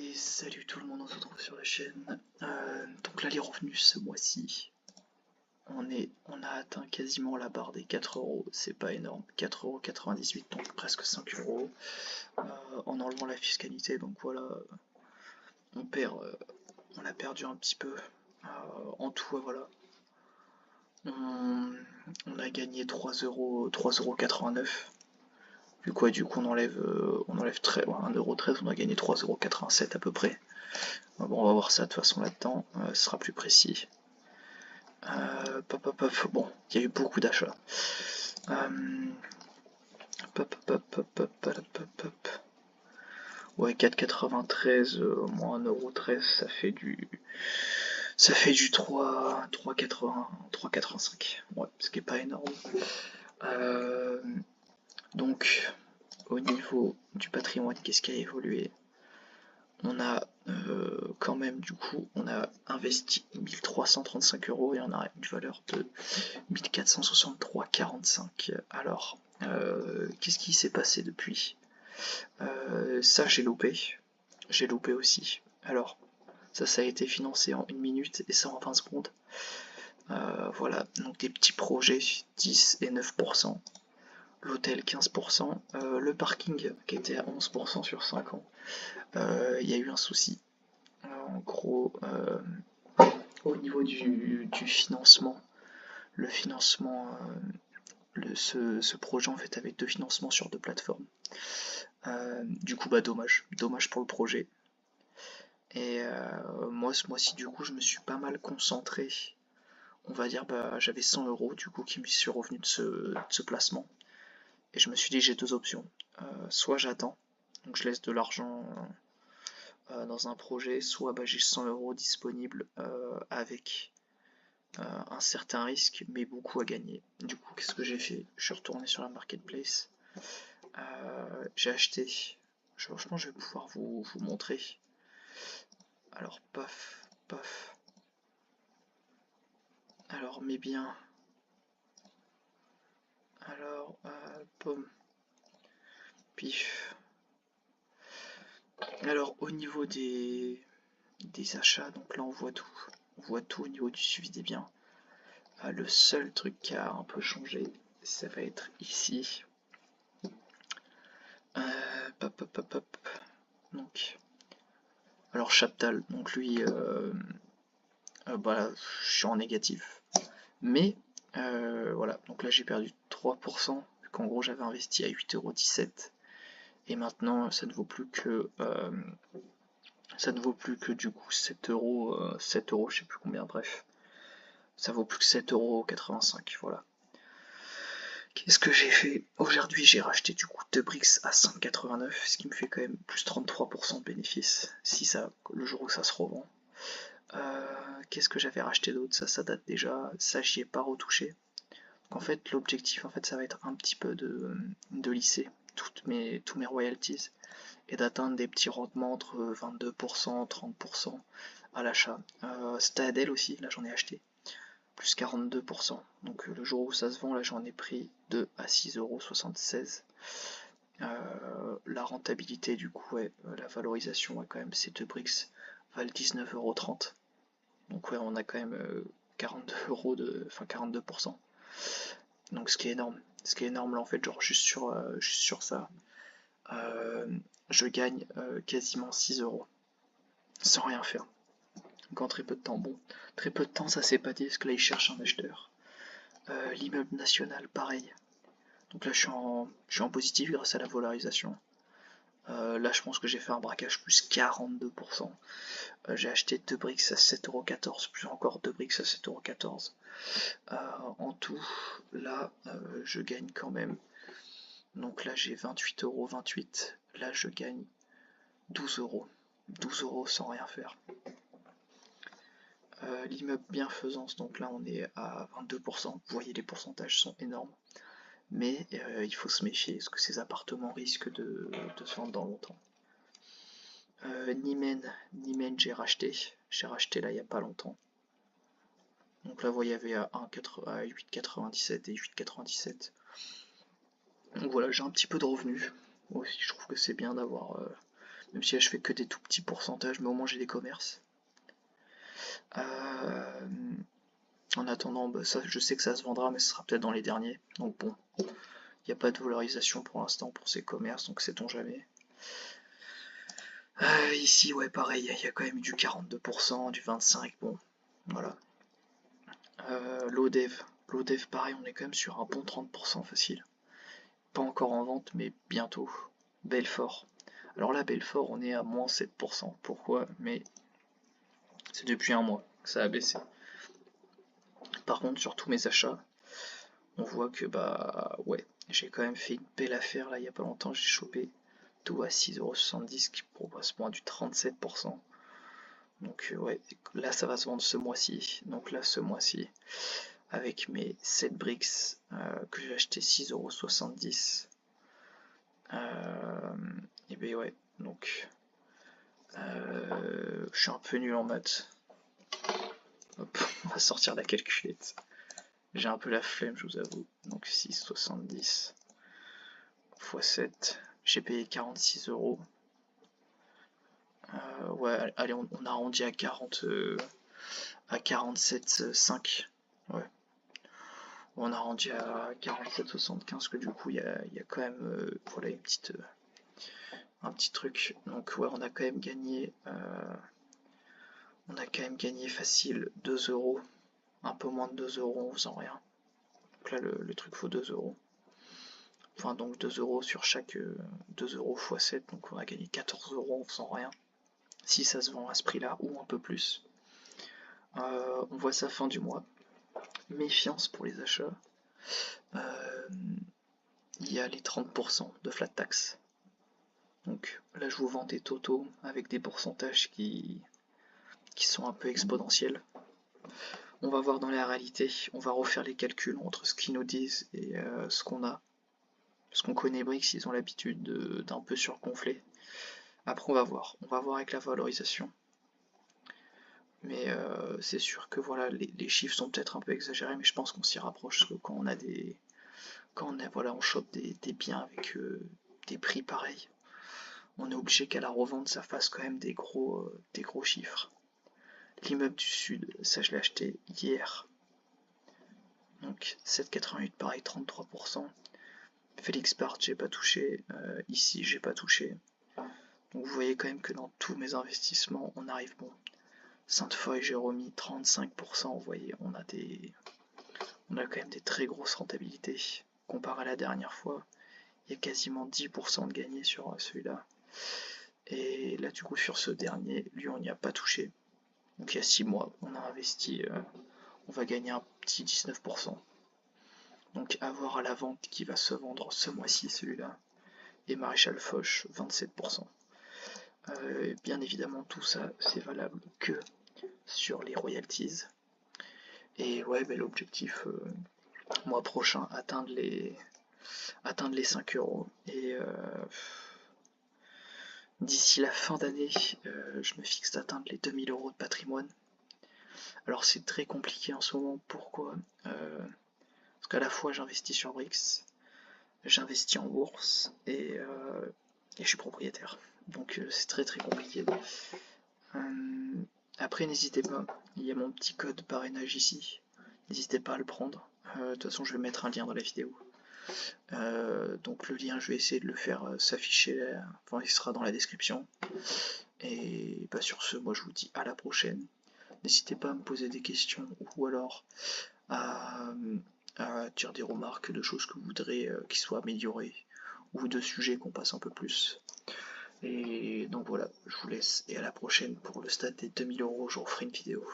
Et salut tout le monde, on se retrouve sur la chaîne. Donc là les revenus ce mois-ci, on a atteint quasiment la barre des 4 euros, c'est pas énorme, 4,98 €, donc presque 5 euros, en enlevant la fiscalité, donc voilà, on a perdu un petit peu, en tout, voilà. On a gagné 3,89 €. Du coup on enlève 1,13 €, on a gagné 3,87 € à peu près. Bon, on va voir ça de toute façon là-dedans, ce sera plus précis. Bon, il y a eu beaucoup d'achats. Ouais, 4,93 moins 1,13 €, ça fait du 3,85. Ouais, ce qui est pas énorme. Donc, au niveau du patrimoine, qu'est-ce qui a évolué? On a quand même, du coup, on a investi 1335 € et on a une valeur de 1463,45. Alors, qu'est-ce qui s'est passé depuis? Ça, j'ai loupé aussi. Alors, ça a été financé en 1 minute et ça en 20 secondes. Voilà, donc des petits projets, 10 et 9%. L'hôtel 15%, le parking qui était à 11% sur 5 ans, il y a eu un souci. En gros, au niveau du financement, le financement, ce projet en fait avait 2 financements sur 2 plateformes. Du coup, bah dommage pour le projet. Et moi ce mois-ci, du coup, je me suis pas mal concentré. On va dire, bah j'avais 100 € du coup qui me sont revenus de ce placement. Et je me suis dit, j'ai deux options. Soit j'attends, donc je laisse de l'argent dans un projet, soit bah, j'ai 100 € disponibles avec un certain risque, mais beaucoup à gagner. Du coup, qu'est-ce que j'ai fait? Je suis retourné sur la marketplace. J'ai acheté. Je pense que je vais pouvoir vous montrer. Alors, paf, paf. Alors, mes biens. Alors, pomme. Pif. Alors, au niveau des achats, donc là, on voit tout. On voit tout au niveau du suivi des biens. Le seul truc qui a un peu changé, ça va être ici. Donc, alors Chaptal, donc lui, voilà, je suis en négatif. Mais voilà, donc là j'ai perdu 3%, vu qu'en gros j'avais investi à 8,17 €. Et maintenant ça ne vaut plus que du coup 7 €, 7 €, je sais plus combien, bref. Ça vaut plus que 7,85 €, voilà. Qu'est-ce que j'ai fait? Aujourd'hui, j'ai racheté du coup 2 bricks à 5,89, ce qui me fait quand même plus 33% de bénéfice, si ça, le jour où ça se revend. Qu'est-ce que j'avais racheté d'autre? Ça date déjà, ça j'y ai pas retouché. Donc en fait, l'objectif, en fait, ça va être un petit peu de lisser tous mes royalties et d'atteindre des petits rendements entre 22%, 30% à l'achat. Stadel aussi, là j'en ai acheté plus 42%. Donc le jour où ça se vend, là j'en ai pris 2 à 6,76 €. La rentabilité, du coup, ouais, la valorisation, ouais, quand même, ces deux bricks valent 19,30 €. Donc ouais, on a quand même 42 € enfin 42%. Donc ce qui est énorme. Ce qui est énorme là, en fait, genre juste sur ça, je gagne quasiment 6 € sans rien faire. Donc en très peu de temps. Bon, très peu de temps, ça s'est pas dit, parce que là ils cherchent un acheteur. L'immeuble national, pareil. Donc là je suis en positif grâce à la valorisation. Là je pense que j'ai fait un braquage plus 42%. J'ai acheté 2 bricks à 7,14 €, plus encore 2 bricks à 7,14 €. En tout, là je gagne quand même. Donc là j'ai 28,28 €. Là je gagne 12 €. 12 € sans rien faire. L'immeuble bienfaisance, donc là on est à 22%. Vous voyez, les pourcentages sont énormes. Mais il faut se méfier, parce que ces appartements risquent de se vendre dans longtemps. Nimen, j'ai racheté là il n'y a pas longtemps. Donc là vous voyez, il y avait à 8,97 et 8,97. Donc voilà, j'ai un petit peu de revenus. Moi aussi je trouve que c'est bien d'avoir Même si là je fais que des tout petits pourcentages, mais au moins j'ai des commerces. En attendant, bah, ça, je sais que ça se vendra, mais ce sera peut-être dans les derniers. Donc bon, il n'y a pas de valorisation pour l'instant pour ces commerces, donc sait-on jamais. Ici, ouais, pareil, il y a quand même du 42%, du 25%, bon, voilà. L'ODEV, pareil, on est quand même sur un bon 30% facile. Pas encore en vente, mais bientôt. Belfort. Alors là, Belfort, on est à moins 7%. Pourquoi? Mais c'est depuis un mois que ça a baissé. Par contre, sur tous mes achats, on voit que bah ouais, j'ai quand même fait une belle affaire là il y a pas longtemps, j'ai chopé tout à 6,70€ qui correspond à du 37%. Donc ouais, là ça va se vendre ce mois-ci. Donc là ce mois-ci, avec mes 7 bricks que j'ai acheté 6,70€. Et ben ouais, donc je suis un peu nul en maths. Hop, on va sortir la calculette. J'ai un peu la flemme, je vous avoue. Donc 6,70 x 7. J'ai payé 46€. Ouais, allez, on arrondit à 40, à 47,5. Ouais. On arrondit à 47,75 que du coup il y a quand même voilà une petite, un petit truc. Donc ouais, on a quand même gagné facile 2€. Un peu moins de 2€ en faisant rien. Donc là le truc vaut 2€. Enfin donc 2€ sur chaque 2€ x 7, donc on a gagné 14€ en faisant rien. Si ça se vend à ce prix-là, ou un peu plus. On voit ça fin du mois. Méfiance pour les achats. Il y a les 30% de flat tax. Donc là je vous vends des totaux avec des pourcentages qui sont un peu exponentiels. On va voir dans la réalité, on va refaire les calculs entre ce qu'ils nous disent et ce qu'on a. Parce qu'on connaît Brix, ils ont l'habitude d'un peu surgonfler. Après on va voir avec la valorisation. Mais c'est sûr que voilà, les chiffres sont peut-être un peu exagérés, mais je pense qu'on s'y rapproche quand on a voilà, on chope des biens avec des prix pareils. On est obligé qu'à la revente ça fasse quand même des gros chiffres. L'immeuble du sud, ça je l'ai acheté hier. Donc 7,88 pareil, 33%. Félix Part, j'ai pas touché. Ici, j'ai pas touché. Donc vous voyez quand même que dans tous mes investissements, on arrive bon. Sainte-Foy, j'ai remis 35%. Vous voyez, on a quand même des très grosses rentabilités. Comparé à la dernière fois, il y a quasiment 10% de gagné sur celui-là. Et là, du coup, sur ce dernier, lui, on n'y a pas touché. Donc il y a 6 mois, on a investi, on va gagner un petit 19%. Donc à voir à la vente qui va se vendre ce mois-ci, celui-là. Et Maréchal Foch, 27%. Bien évidemment, tout ça, c'est valable que sur les royalties. Et ouais, ben, l'objectif, mois prochain, atteindre les 5€. Et d'ici la fin d'année, je me fixe d'atteindre les 2000€ de patrimoine. Alors c'est très compliqué en ce moment, pourquoi parce qu'à la fois j'investis sur Brix, j'investis en bourse et je suis propriétaire. Donc c'est très très compliqué. Après n'hésitez pas, il y a mon petit code parrainage ici. N'hésitez pas à le prendre. De toute façon je vais mettre un lien dans la vidéo. Donc le lien je vais essayer de le faire s'afficher, enfin il sera dans la description. Et bah, sur ce, moi je vous dis à la prochaine. N'hésitez pas à me poser des questions ou alors à dire des remarques de choses que vous voudrez qui soient améliorées ou de sujets qu'on passe un peu plus. Et donc voilà, je vous laisse et à la prochaine pour le stade des 2000€, je referai une vidéo.